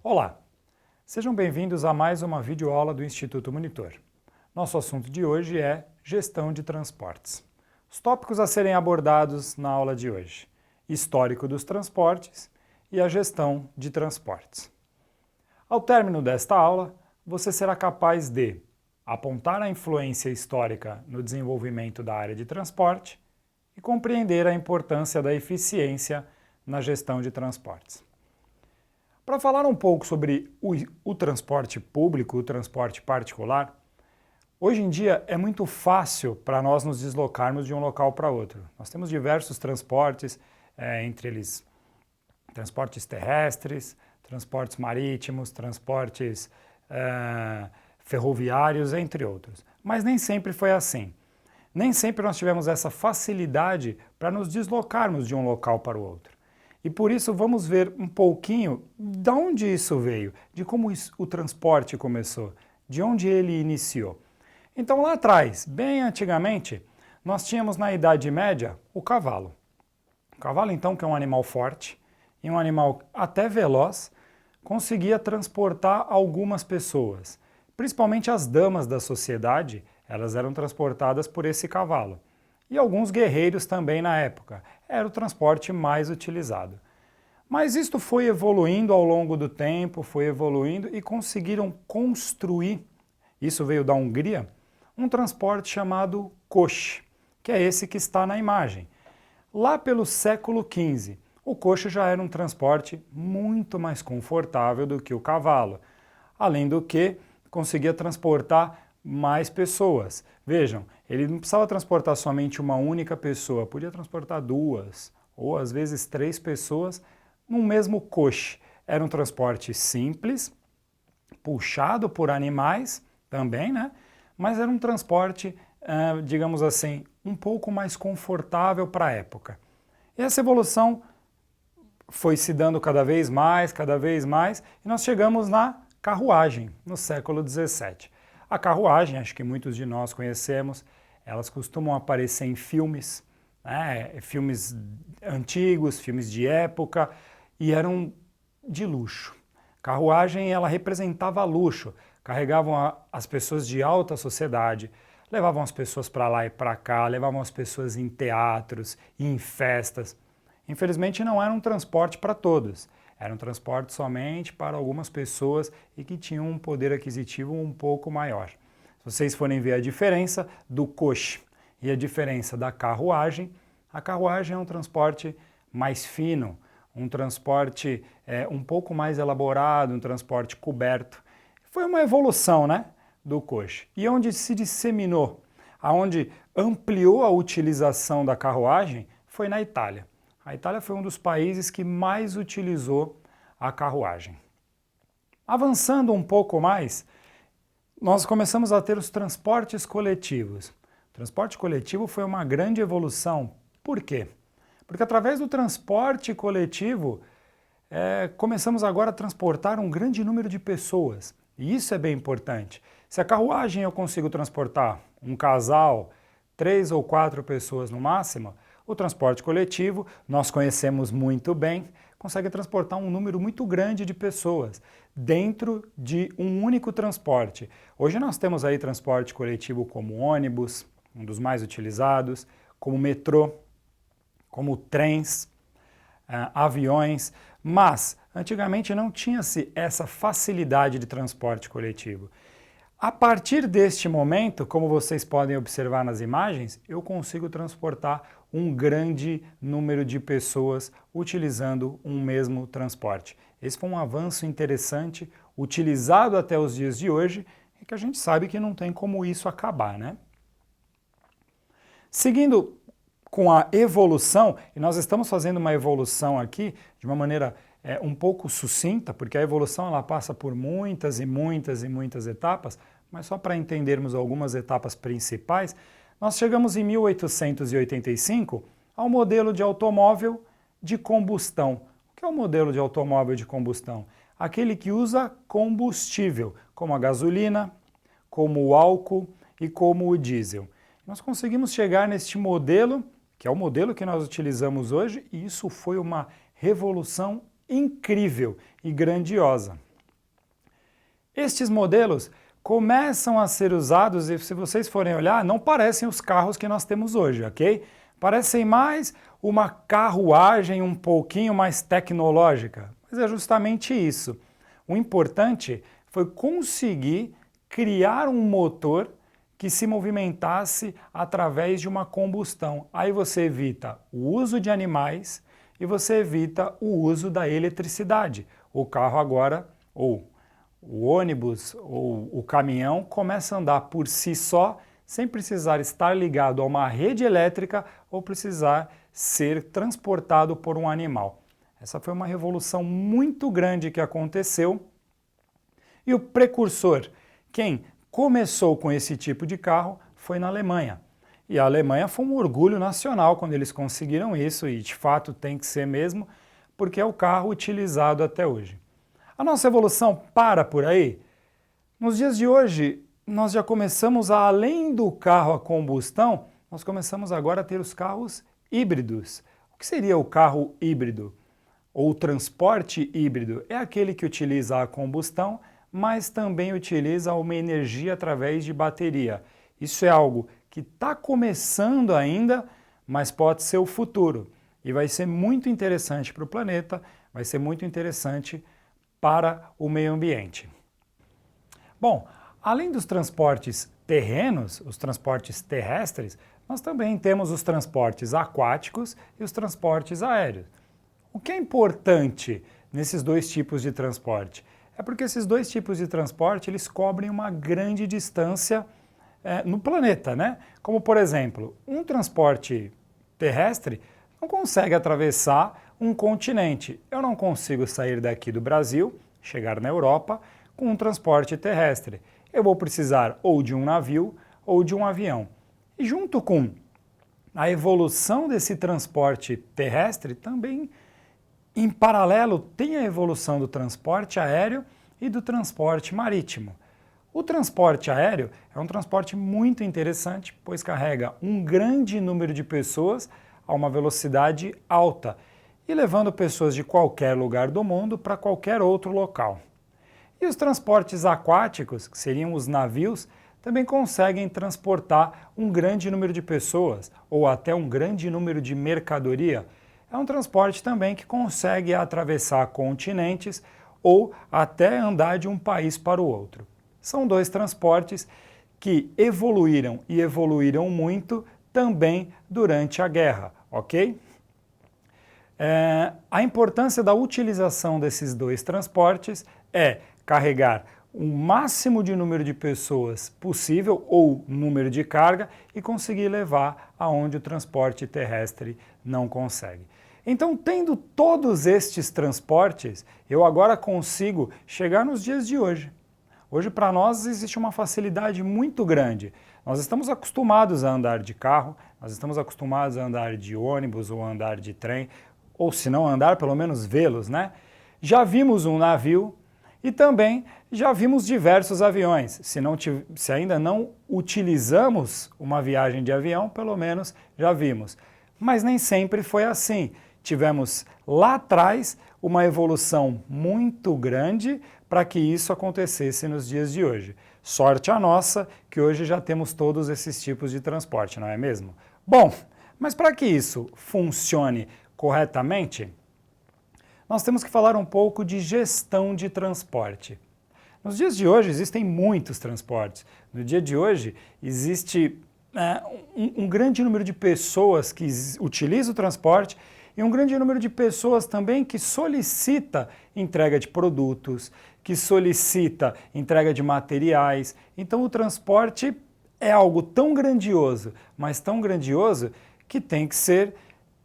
Olá, sejam bem-vindos a mais uma videoaula do Instituto Monitor. Nosso assunto de hoje é gestão de transportes. Os tópicos a serem abordados na aula de hoje: histórico dos transportes e a gestão de transportes. Ao término desta aula, você será capaz de apontar a influência histórica no desenvolvimento da área de transporte e compreender a importância da eficiência na gestão de transportes. Para falar um pouco sobre o transporte público, o transporte particular, hoje em dia é muito fácil para nós nos deslocarmos de um local para outro. Nós temos diversos transportes, entre eles transportes terrestres, transportes marítimos, transportes ferroviários, entre outros. Mas nem sempre foi assim. Nem sempre nós tivemos essa facilidade para nos deslocarmos de um local para o outro. E por isso vamos ver um pouquinho de onde isso veio, de como o transporte começou, de onde ele iniciou. Então lá atrás, bem antigamente, nós tínhamos na Idade Média o cavalo. O cavalo então, que é um animal forte e um animal até veloz, conseguia transportar algumas pessoas. Principalmente as damas da sociedade, elas eram transportadas por esse cavalo. E alguns guerreiros também na época. Era o transporte mais utilizado. Mas isto foi evoluindo ao longo do tempo, foi evoluindo e conseguiram construir, isso veio da Hungria, um transporte chamado coche, que é esse que está na imagem. Lá pelo século XV, o coche já era um transporte muito mais confortável do que o cavalo. Além do que, conseguia transportar mais pessoas. Vejam, ele não precisava transportar somente uma única pessoa, podia transportar duas ou às vezes três pessoas no mesmo coche. Era um transporte simples, puxado por animais também, né? Mas era um transporte, digamos assim, um pouco mais confortável para a época. E essa evolução foi se dando cada vez mais, e nós chegamos na carruagem, no século XVII. A carruagem, acho que muitos de nós conhecemos, elas costumam aparecer em filmes, né? Filmes antigos, filmes de época, e eram de luxo. Carruagem, ela representava luxo, carregavam as pessoas de alta sociedade, levavam as pessoas para lá e para cá, levavam as pessoas em teatros, em festas. Infelizmente não era um transporte para todos. Era um transporte somente para algumas pessoas e que tinham um poder aquisitivo um pouco maior. Se vocês forem ver a diferença do coche e a diferença da carruagem, a carruagem é um transporte mais fino, um transporte um pouco mais elaborado, um transporte coberto. Foi uma evolução, né, do coche. E onde se disseminou, aonde ampliou a utilização da carruagem, foi na Itália. A Itália foi um dos países que mais utilizou a carruagem. Avançando um pouco mais, nós começamos a ter os transportes coletivos. O transporte coletivo foi uma grande evolução. Por quê? Porque através do transporte coletivo, começamos agora a transportar um grande número de pessoas. E isso é bem importante. Se a carruagem eu consigo transportar um casal, 3 ou 4 pessoas no máximo, o transporte coletivo, nós conhecemos muito bem, consegue transportar um número muito grande de pessoas dentro de um único transporte. Hoje nós temos aí transporte coletivo como ônibus, um dos mais utilizados, como metrô, como trens, aviões, mas antigamente não tinha-se essa facilidade de transporte coletivo. A partir deste momento, como vocês podem observar nas imagens, eu consigo transportar um grande número de pessoas utilizando um mesmo transporte. Esse foi um avanço interessante, utilizado até os dias de hoje, e que a gente sabe que não tem como isso acabar, né? Seguindo com a evolução, e nós estamos fazendo uma evolução aqui de uma maneira um pouco sucinta, porque a evolução ela passa por muitas e muitas etapas, mas só para entendermos algumas etapas principais, nós chegamos em 1885 ao modelo de automóvel de combustão. O que é o modelo de automóvel de combustão? Aquele que usa combustível, como a gasolina, como o álcool e como o diesel. Nós conseguimos chegar neste modelo, que é o modelo que nós utilizamos hoje, e isso foi uma revolução incrível e grandiosa. Estes modelos começam a ser usados e, se vocês forem olhar, não parecem os carros que nós temos hoje, ok? Parecem mais uma carruagem um pouquinho mais tecnológica, mas é justamente isso. O importante foi conseguir criar um motor que se movimentasse através de uma combustão. Aí você evita o uso de animais e você evita o uso da eletricidade. O carro agora, ou o ônibus ou o caminhão, começa a andar por si só, sem precisar estar ligado a uma rede elétrica ou precisar ser transportado por um animal. Essa foi uma revolução muito grande que aconteceu. E o precursor, quem começou com esse tipo de carro, foi na Alemanha. E a Alemanha foi um orgulho nacional quando eles conseguiram isso, e de fato tem que ser mesmo, porque é o carro utilizado até hoje. A nossa evolução para por aí? Nos dias de hoje, nós já começamos a, além do carro a combustão, nós começamos agora a ter os carros híbridos. O que seria o carro híbrido? Ou o transporte híbrido? É aquele que utiliza a combustão, mas também utiliza uma energia através de bateria. Isso é algo que está começando ainda, mas pode ser o futuro. E vai ser muito interessante para o planeta, vai ser muito interessante para o meio ambiente. Bom, além dos transportes terrenos, os transportes terrestres, nós também temos os transportes aquáticos e os transportes aéreos. O que é importante nesses dois tipos de transporte? É porque esses dois tipos de transporte, eles cobrem uma grande distância no planeta, né? Como, por exemplo, um transporte terrestre não consegue atravessar um continente. Eu não consigo sair daqui do Brasil, chegar na Europa, com um transporte terrestre. Eu vou precisar ou de um navio ou de um avião. E junto com a evolução desse transporte terrestre, também em paralelo tem a evolução do transporte aéreo e do transporte marítimo. O transporte aéreo é um transporte muito interessante, pois carrega um grande número de pessoas a uma velocidade alta e levando pessoas de qualquer lugar do mundo para qualquer outro local. E os transportes aquáticos, que seriam os navios, também conseguem transportar um grande número de pessoas ou até um grande número de mercadoria. É um transporte também que consegue atravessar continentes ou até andar de um país para o outro. São dois transportes que evoluíram e evoluíram muito também durante a guerra, ok? A importância da utilização desses dois transportes é carregar o máximo de número de pessoas possível ou número de carga e conseguir levar aonde o transporte terrestre não consegue. Então, tendo todos estes transportes, eu agora consigo chegar nos dias de hoje. Hoje, para nós, existe uma facilidade muito grande. Nós estamos acostumados a andar de carro, nós estamos acostumados a andar de ônibus ou andar de trem, ou se não andar, pelo menos vê-los, né? Já vimos um navio e também já vimos diversos aviões. Se ainda não utilizamos uma viagem de avião, pelo menos já vimos. Mas nem sempre foi assim. Tivemos lá atrás uma evolução muito grande para que isso acontecesse nos dias de hoje. Sorte a nossa que hoje já temos todos esses tipos de transporte, não é mesmo? Bom, mas para que isso funcione corretamente, nós temos que falar um pouco de gestão de transporte. Nos dias de hoje existem muitos transportes. No dia de hoje existe um grande número de pessoas que utilizam o transporte e um grande número de pessoas também que solicita entrega de produtos, que solicita entrega de materiais. Então o transporte é algo tão grandioso, mas tão grandioso que tem que ser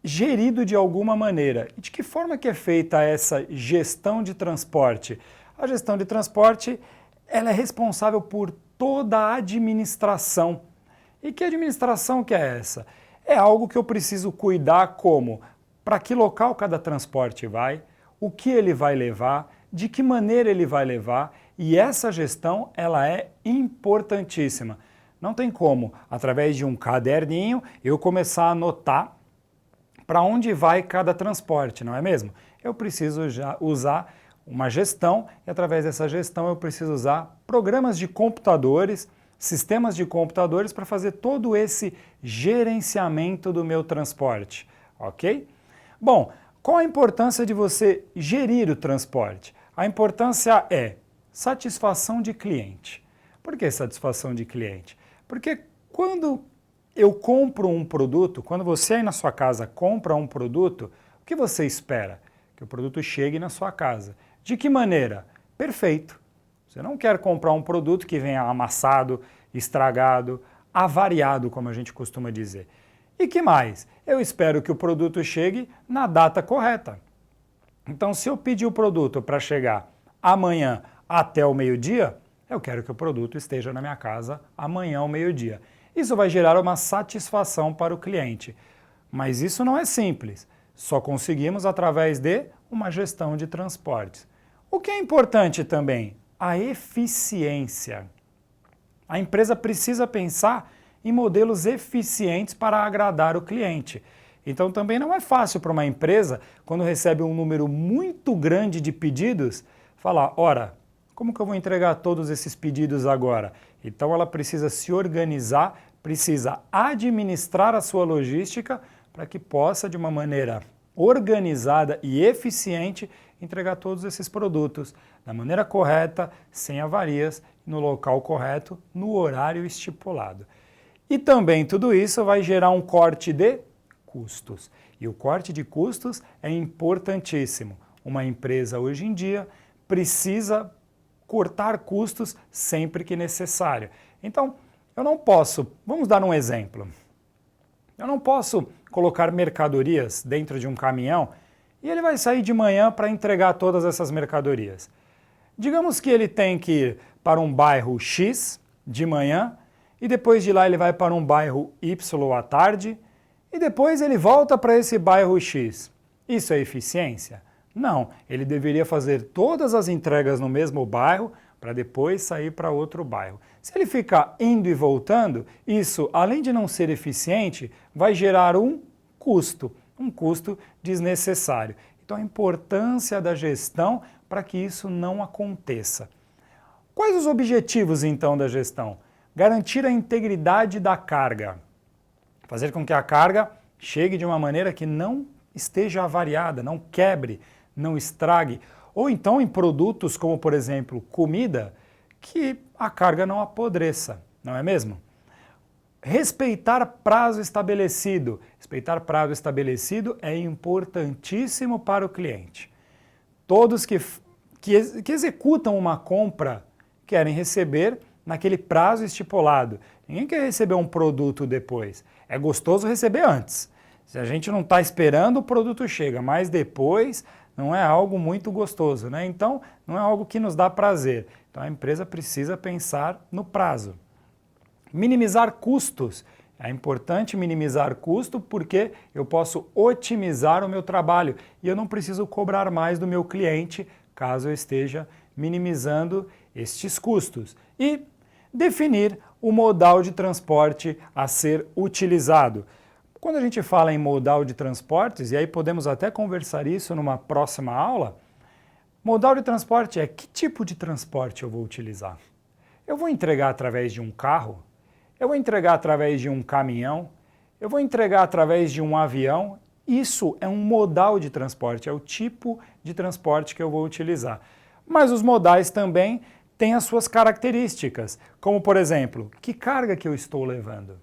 gerido de alguma maneira. E de que forma que é feita essa gestão de transporte? A gestão de transporte, ela é responsável por toda a administração. E que administração que é essa? É algo que eu preciso cuidar como para que local cada transporte vai, o que ele vai levar, de que maneira ele vai levar, e essa gestão ela é importantíssima. Não tem como, através de um caderninho, eu começar a anotar para onde vai cada transporte, não é mesmo? Eu preciso já usar uma gestão, e através dessa gestão eu preciso usar programas de computadores, sistemas de computadores para fazer todo esse gerenciamento do meu transporte, ok? Bom, qual a importância de você gerir o transporte? A importância é satisfação de cliente. Por que satisfação de cliente? Porque quando eu compro um produto, quando você aí na sua casa compra um produto, o que você espera? Que o produto chegue na sua casa. De que maneira? Perfeito. Você não quer comprar um produto que venha amassado, estragado, avariado, como a gente costuma dizer. E que mais? Eu espero que o produto chegue na data correta. Então, se eu pedir o produto para chegar amanhã até o meio-dia, eu quero que o produto esteja na minha casa amanhã ao meio-dia. Isso vai gerar uma satisfação para o cliente. Mas isso não é simples. Só conseguimos através de uma gestão de transportes. O que é importante também? A eficiência. A empresa precisa pensar em modelos eficientes para agradar o cliente. Então também não é fácil para uma empresa, quando recebe um número muito grande de pedidos, falar, ora, como que eu vou entregar todos esses pedidos agora? Então ela precisa se organizar, precisa administrar a sua logística para que possa, de uma maneira organizada e eficiente, entregar todos esses produtos da maneira correta, sem avarias, no local correto, no horário estipulado. E também tudo isso vai gerar um corte de custos. E o corte de custos é importantíssimo. Uma empresa hoje em dia precisa cortar custos sempre que necessário. Então, eu não posso, vamos dar um exemplo. Eu não posso colocar mercadorias dentro de um caminhão e ele vai sair de manhã para entregar todas essas mercadorias. Digamos que ele tem que ir para um bairro X de manhã e depois de lá ele vai para um bairro Y à tarde e depois ele volta para esse bairro X. Isso é eficiência? Não, ele deveria fazer todas as entregas no mesmo bairro para depois sair para outro bairro. Se ele ficar indo e voltando, isso, além de não ser eficiente, vai gerar um custo desnecessário. Então a importância da gestão para que isso não aconteça. Quais os objetivos então da gestão? Garantir a integridade da carga. Fazer com que a carga chegue de uma maneira que não esteja avariada, não quebre, não estrague. Ou então em produtos como, por exemplo, comida, que a carga não apodreça, não é mesmo? Respeitar prazo estabelecido. Respeitar prazo estabelecido é importantíssimo para o cliente. Todos que executam uma compra querem receber naquele prazo estipulado. Ninguém quer receber um produto depois. É gostoso receber antes. Se a gente não está esperando, o produto chega, mas depois não é algo muito gostoso, né? Então, não é algo que nos dá prazer. Então, a empresa precisa pensar no prazo. Minimizar custos. É importante minimizar custo porque eu posso otimizar o meu trabalho e eu não preciso cobrar mais do meu cliente caso eu esteja minimizando estes custos. E definir o modal de transporte a ser utilizado. Quando a gente fala em modal de transportes, e aí podemos até conversar isso numa próxima aula, modal de transporte é que tipo de transporte eu vou utilizar. Eu vou entregar através de um carro? Eu vou entregar através de um caminhão? Eu vou entregar através de um avião? Isso é um modal de transporte, é o tipo de transporte que eu vou utilizar. Mas os modais também têm as suas características, como por exemplo, que carga que eu estou levando?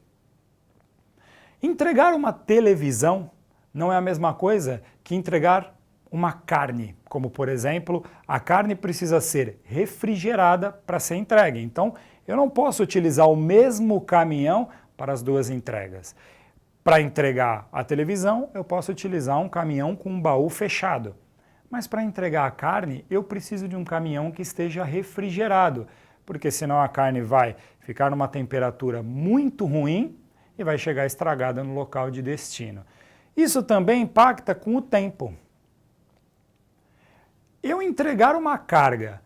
Entregar uma televisão não é a mesma coisa que entregar uma carne, como por exemplo, a carne precisa ser refrigerada para ser entregue. Então, eu não posso utilizar o mesmo caminhão para as duas entregas. Para entregar a televisão, eu posso utilizar um caminhão com um baú fechado. Mas para entregar a carne, eu preciso de um caminhão que esteja refrigerado, porque senão a carne vai ficar numa temperatura muito ruim e vai chegar estragada no local de destino. Isso também impacta com o tempo. Eu entregar uma carga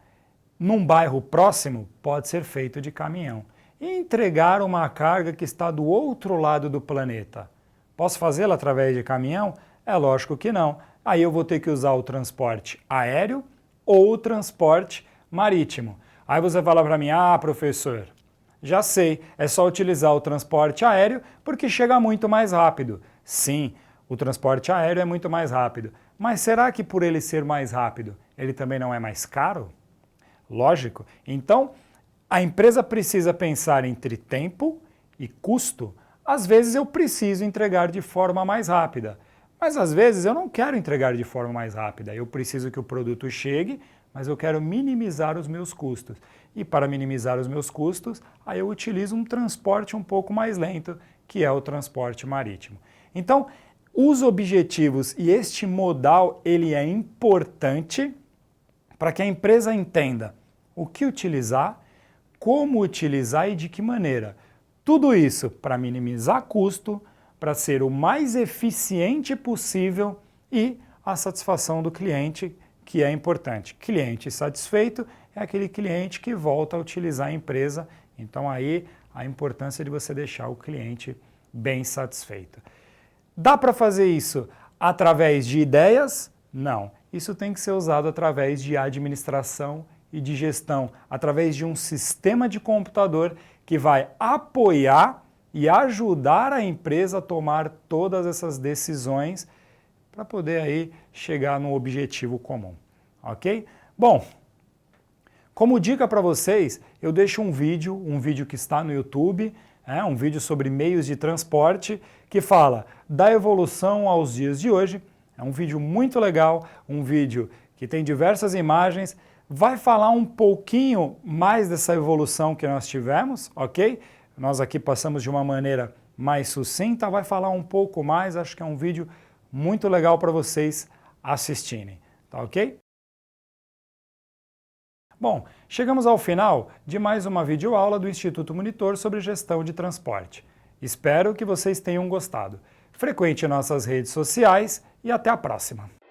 num bairro próximo pode ser feito de caminhão. E entregar uma carga que está do outro lado do planeta, posso fazê-la através de caminhão? É lógico que não. Aí eu vou ter que usar o transporte aéreo ou o transporte marítimo. Aí você fala para mim, ah, professor, já sei, é só utilizar o transporte aéreo porque chega muito mais rápido. Sim, o transporte aéreo é muito mais rápido. Mas será que por ele ser mais rápido, ele também não é mais caro? Lógico. Então, a empresa precisa pensar entre tempo e custo. Às vezes eu preciso entregar de forma mais rápida, mas às vezes eu não quero entregar de forma mais rápida. Eu preciso que o produto chegue, mas eu quero minimizar os meus custos. E para minimizar os meus custos, aí eu utilizo um transporte um pouco mais lento, que é o transporte marítimo. Então, os objetivos e este modal, ele é importante para que a empresa entenda o que utilizar, como utilizar e de que maneira. Tudo isso para minimizar custo, para ser o mais eficiente possível e a satisfação do cliente, que é importante. Cliente satisfeito é aquele cliente que volta a utilizar a empresa. Então aí a importância de você deixar o cliente bem satisfeito. Dá para fazer isso através de ideias? Não. Isso tem que ser usado através de administração e de gestão, através de um sistema de computador que vai apoiar e ajudar a empresa a tomar todas essas decisões para poder aí chegar no objetivo comum, ok? Bom, como dica para vocês, eu deixo um vídeo que está no YouTube, um vídeo sobre meios de transporte, que fala da evolução aos dias de hoje. É um vídeo muito legal, um vídeo que tem diversas imagens, vai falar um pouquinho mais dessa evolução que nós tivemos, ok? Nós aqui passamos de uma maneira mais sucinta, vai falar um pouco mais, acho que é um vídeo muito legal para vocês assistirem, tá ok? Bom, chegamos ao final de mais uma videoaula do Instituto Monitor sobre gestão de transporte. Espero que vocês tenham gostado. Frequente nossas redes sociais e até a próxima!